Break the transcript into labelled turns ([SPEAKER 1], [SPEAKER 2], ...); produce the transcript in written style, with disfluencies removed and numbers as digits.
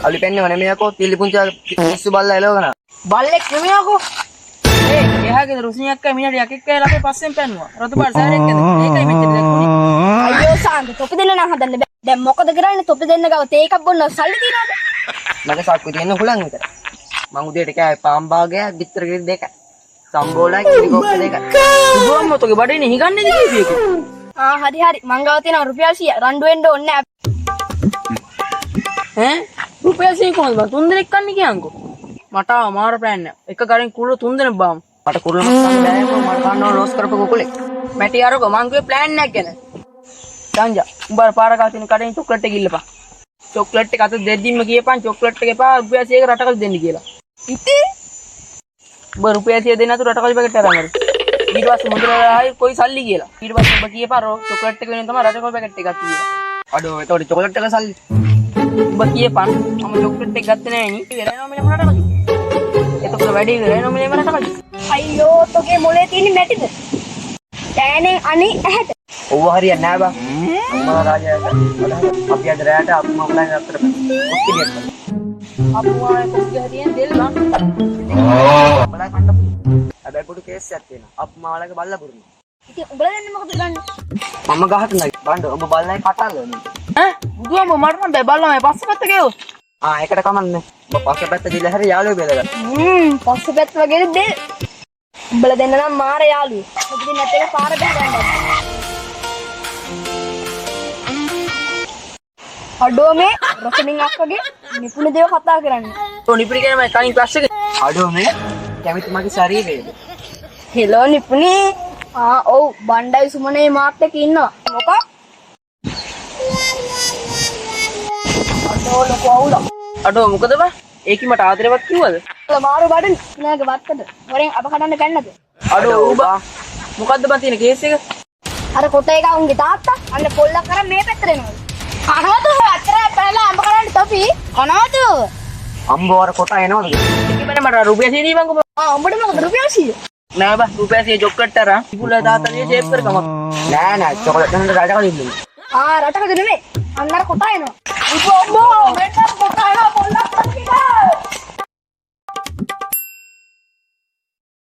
[SPEAKER 1] අලි පෙන්නේ වනේ මෙයකෝ තිලි පුංචි පිස්සු බල්ලා එලවගෙන.
[SPEAKER 2] බල්ලෙක් නෙමෙයි අකෝ. ඒ එහාගේ රුසිනියක් කයි මිනිහට යකෙක් කයි ළඟේ පස්සෙන් පැන්නුවා. රතු පාට සාරයක් ඇද. ඒකයි මෙච්චර දැක්කුනේ.
[SPEAKER 3] අයියෝ සාන්ත තොපි දෙන්න නම් හදන්න බෑ. දැන් මොකද කරන්නේ තොපි දෙන්න ගාව තේ එකක් බොන්න සල්ලි තියනවද?
[SPEAKER 1] මගේ සක්කු තියෙන හුලං විතර. මං උදේට කෑයි පාම් භාගයක් බිත්තර කිරි දෙකක්. සම්බෝලයි කිරි කොක්ක දෙකක්.
[SPEAKER 2] සුබම් මොතෝගේ බඩේනේ හිගන්නේ දීපියක.
[SPEAKER 3] හරි හරි මං ගාව තියෙනවා රුපියල් 100 රණ්ඩු වෙන්න ඕනේ නෑ.
[SPEAKER 2] ඈ රුපියල් 100 කොහොමද බං 3 දෙනෙක් කන්නේ කියන්කෝ. මට මාර ප්ලෑන් එක. එක ගරින් කුළු 3 දෙනෙක් බාමු.
[SPEAKER 1] මට කුරුල්ල මස්සන් බෑ මට කන්නව ලොස් කරපු කුකුලේ.
[SPEAKER 2] මැටි අරගෝ මං කිව්වේ ප්ලෑන් එකක් ගැන. සංජා උඹලා පාර ගාව තියෙන කඩෙන් චොක්ලට් එක ඉල්ලපන්. චොක්ලට් එක අත දෙද්දිම කියපන් චොක්ලට් එක එපා රුපියල් 100ක රටකල් දෙන්න කියලා.
[SPEAKER 3] ඉතින්
[SPEAKER 2] උඹ රුපියල් 100 දෙන්න අතු රටකල් පැකට් අරන් හරි. ඊට පස්සේ මුදලාලා ආයි කොයි සල්ලි කියලා. ඊට පස්සේ උඹ කියපන් චොක්ලට් එක වෙනුවෙන් තමයි රටකල් පැකට් එකක් කියලා.
[SPEAKER 1] අඩෝ එතකොට චොකලට් එක සල්ලි.
[SPEAKER 2] උඹ කියපන් මම චොක්ලට් එක ගත්තේ නෑ නේ. වෙරේනෝ මෙලම රටකල්. එතකොට වැඩි වෙරේනෝ මෙලම රටකල්.
[SPEAKER 3] අයියෝ තෝගේ මොලේ තියෙන මැටිද? ඈනේ අනේ ඇහැට.
[SPEAKER 1] ඔව්ව හරියන්නේ නෑ බං. අම්මලා රාජයාට අපි අද රැයට අම්මා බලන්න අතර ඔක්කිලියක් කරා.
[SPEAKER 2] අපුවා කුස්ගේ හරියෙන් දෙල් බං.
[SPEAKER 1] බලන්න කන්න. හැබැයි පොඩි කේස් එකක් තියෙනවා. අම්මාලගේ බල්ලා පුරුණ.
[SPEAKER 3] ඉතින් උඹලා දැන් මොකද ගන්නේ?
[SPEAKER 1] මම ගහට නයි. බලන්න ඔබ බල්ලයි කටල්ලනේ.
[SPEAKER 2] ඈ බුදුම මට නම් බෑ බල්ලා මේ පස්සේ පැත්ත ගෙවෝ.
[SPEAKER 1] ඒකට කමන්නේ. ඔබ පස්සේ පැත්ත දීලා හරි යාළුවෝ බෙදගන්න.
[SPEAKER 3] පස්සේ පැත්ත වගේ දෙල්. උඹලා දෙන්න නම් මාර යාළුවෝ. මොකද නැත් එක පාර බෙදන්න. අඩෝ මේ රොකඩින් අක්කගේ නිපුණ දේව කතා කරන්නේ.
[SPEAKER 2] ඔය නිපිරි කියන මම කලින් ක්ලාස් එකේ
[SPEAKER 1] අඩෝ මේ කැමති මගේ ශරීරයේද?
[SPEAKER 3] හෙලෝ නිපුණේ. ඔව් බණ්ඩයි සුමනේ මාත් එක්ක ඉන්නවා. මොකක්? අඩෝ ලොකෝ අවුල.
[SPEAKER 2] අඩෝ මොකද බා? ඒකි මට ආදරේවත් කිව්වද?
[SPEAKER 3] මාරු බඩන් නෑගේ වත්තද? වරෙන් අප කඩන්න ගන්නද?
[SPEAKER 2] අඩෝ උඹ මොකද්ද බා තියෙන කේස් එක?
[SPEAKER 3] අර කොට එක උන්ගේ තාත්තා අන්න පොල්ලක් කරන් මේ පැත්තට එනවා. කනවද අතර පැනලා අඹ කරන්න තොපි? කනවද?
[SPEAKER 1] අම්බ වර කොට එනවද?
[SPEAKER 2] ඉතින් මට රුපියල් 100 දීපන්කෝ.
[SPEAKER 3] උඹට මොකද රුපියල් 100?
[SPEAKER 2] නෑ බා රුපියල් 100 චොක්ලට් අරන් ඉපුල දාතලිය ෂේප් කර ගමක්.
[SPEAKER 1] නෑ චොකලට් එකකට රටකල් ඉන්නේ.
[SPEAKER 3] රටකද නෙමෙයි. අන්න අර කොට එනවා. ඉතින් ඔම්බෝ මෙන්න කොට එනවා පොල්ලක් කරන්